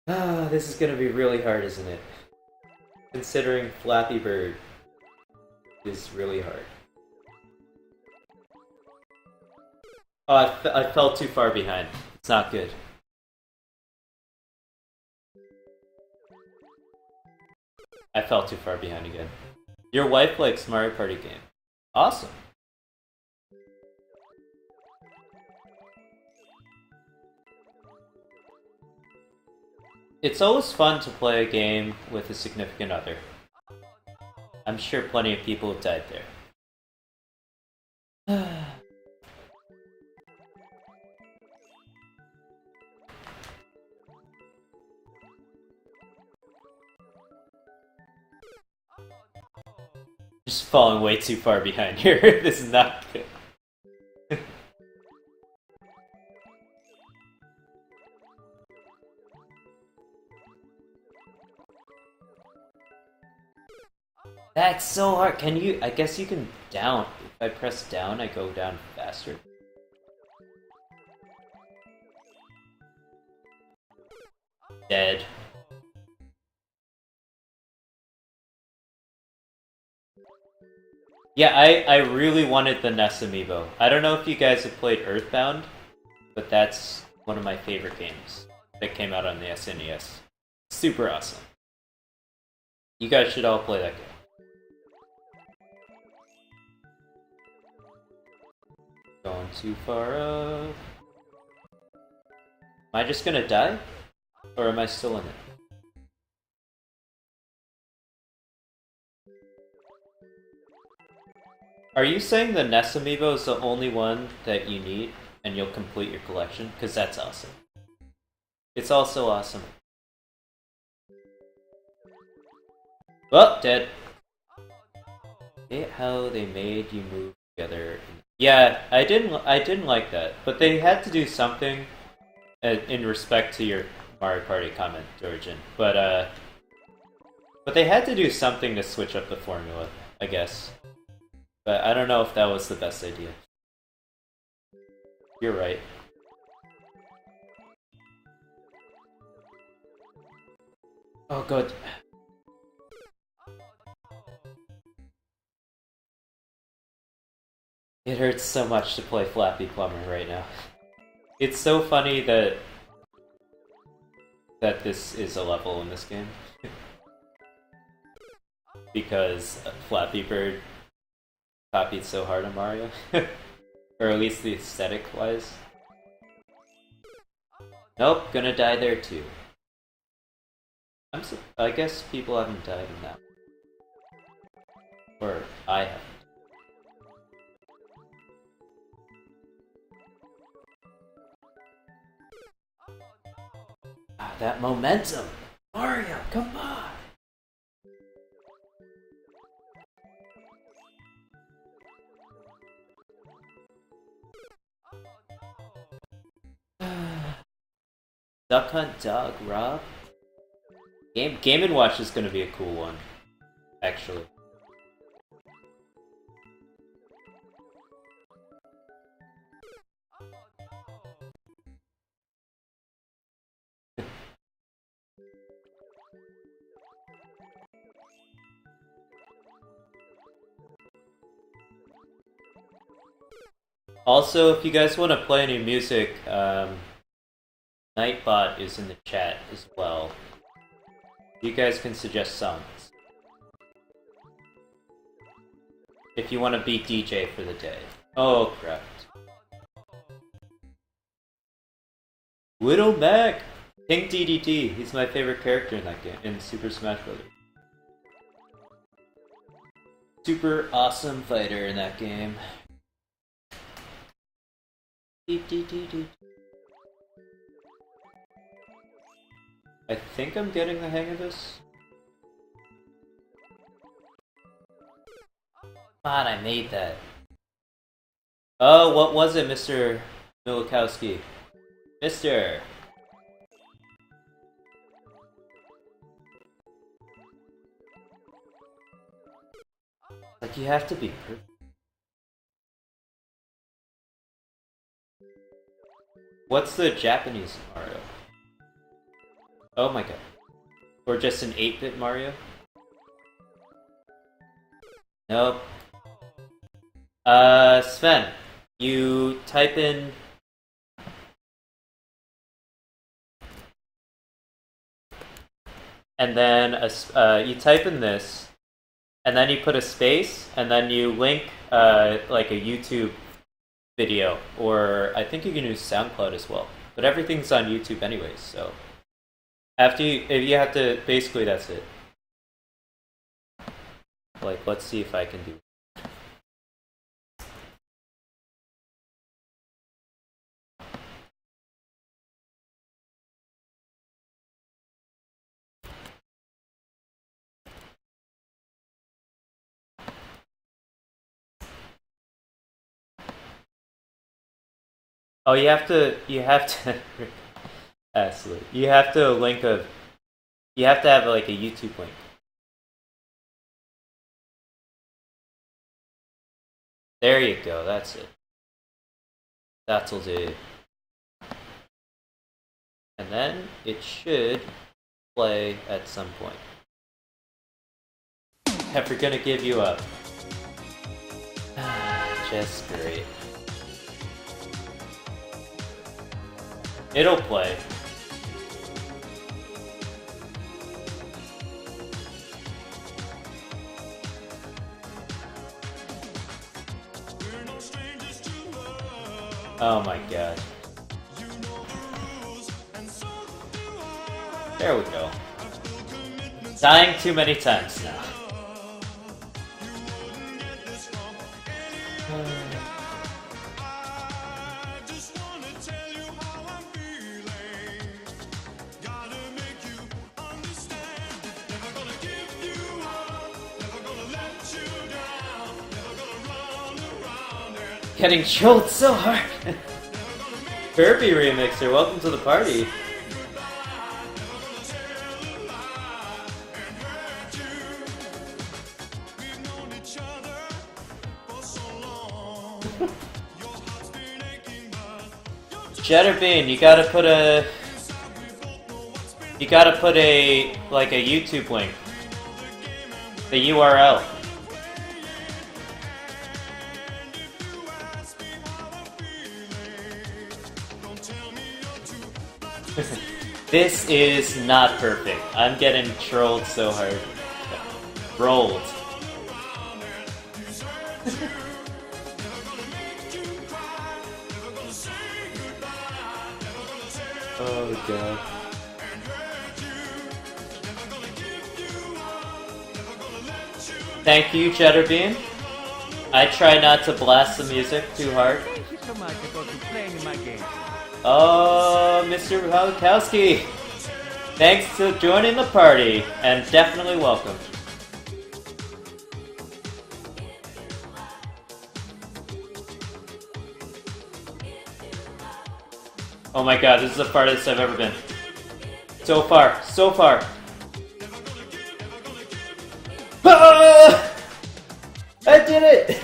Ah, this is gonna be really hard, isn't it? Considering Flappy Bird is really hard. Oh, I fell too far behind. It's not good. I fell too far behind again. Your wife likes Mario Party game. Awesome. It's always fun to play a game with a significant other. I'm sure plenty of people have died there. Just falling way too far behind here. This is not good. That's so hard. Can you? I guess you can down. If I press down, I go down faster. Dead. Yeah, I really wanted the NES amiibo. I don't know if you guys have played Earthbound, but that's one of my favorite games that came out on the SNES. Super awesome. You guys should all play that game. Going too far up. Am I just gonna die? Or am I still in it? Are you saying the NES amiibo is the only one that you need and you'll complete your collection? Because that's awesome. It's also awesome. Well, dead. How they made you move together. Yeah, I didn't like that, but they had to do something in respect to your Mario Party comment, Origin. But they had to do something to switch up the formula, I guess. But I don't know if that was the best idea. You're right. Oh, good. It hurts so much to play Flappy Plumber right now. It's so funny that this is a level in this game. Because Flappy Bird copied so hard on Mario. Or at least the aesthetic-wise. Nope, gonna die there too. I guess people haven't died in that one. Or I haven't. Ah, that momentum! Mario, come on! Duck Hunt Dog Rob? Game & Watch is gonna be a cool one, actually. Also, if you guys want to play any music, Nightbot is in the chat as well. You guys can suggest songs. If you want to be DJ for the day. Oh, crap. Widow Mac! Pink DDT, he's my favorite character in that game, in Super Smash Bros. Super awesome fighter in that game. I think I'm getting the hang of this. God, I made that. Oh, what was it, Mr. Milikowski? Mister! Like, you have to be perfect. What's the Japanese Mario? Oh my god. Or just an 8-bit Mario? Nope. Sven, you type in... And then you type in this, and then you put a space, and then you link like a YouTube video, or I think you can use SoundCloud as well. But everything's on YouTube anyways, so if you have to, basically that's it. Like, let's see if I can do. Oh, you have to, absolutely. You have to have like a YouTube link. There you go, that's it. That'll do. And then it should play at some point. Never gonna give you up. Just great. It'll play. Oh my god. There we go. Dying too many times now. Getting trolled so hard. Flappy remixer, welcome to the party. Jetterbean, you gotta put a like a YouTube link. The URL. This is not perfect. I'm getting trolled so hard. Rolled. Oh god. Thank you, Jetterbean. I try not to blast the music too hard. Thank you so much for playing in my game. Oh, Mr. Halkowski! Thanks for joining the party, and definitely welcome. Oh my god, this is the farthest I've ever been. So far, so far. Ah! I did it!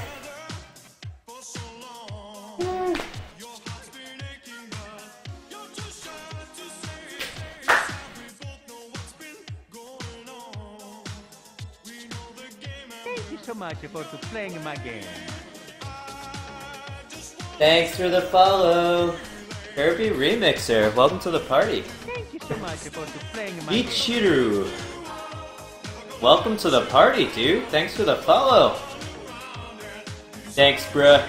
Thank you so much for playing in my game. Thanks for the follow. Flappy remixer, welcome to the party. Thank you so much for playing in my game. Ichiru, welcome to the party, dude. Thanks for the follow. Thanks, bruh.